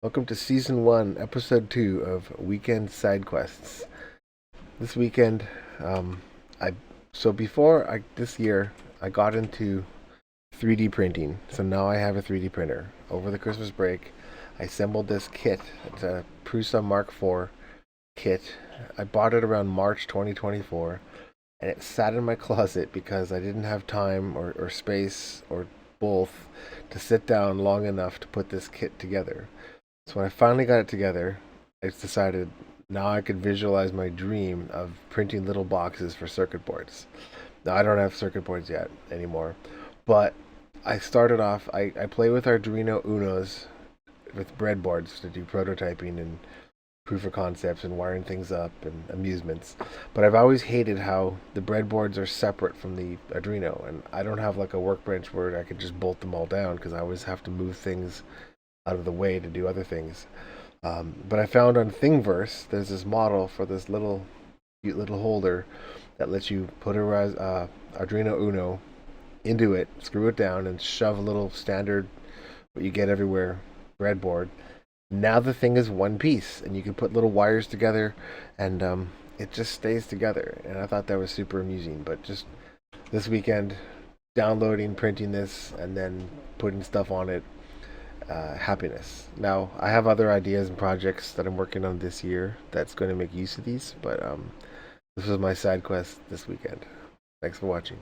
Welcome to Season 1, Episode 2 of Weekend Side Quests. This weekend, um, I this year, I got into 3D printing. So now I have a 3D printer. Over the Christmas break, I assembled this kit. It's a Prusa Mark IV kit. I bought it around March 2024, and it sat in my closet because I didn't have time or space or both to sit down long enough to put this kit together. So when I finally got it together, I decided now I could visualize my dream of printing little boxes for circuit boards. Now I don't have circuit boards yet anymore, but I started off. I play with Arduino UNOs with breadboards to do prototyping and proof of concepts and wiring things up and amusements. But I've always hated how the breadboards are separate from the Arduino, and I don't have like a workbench where I could just bolt them all down because I always have to move things out of the way to do other things. But I found on Thingiverse there's this model for this little cute little holder that lets you put a Arduino Uno into it, screw it down, and shove a little standard what you get everywhere breadboard. Now the thing is one piece, and you can put little wires together, and it just stays together. And I thought that was super amusing. But just this weekend, downloading, printing this, and then putting stuff on it, happiness. Now, I have other ideas and projects that I'm working on this year that's going to make use of these, but this was my side quest this weekend. Thanks for watching.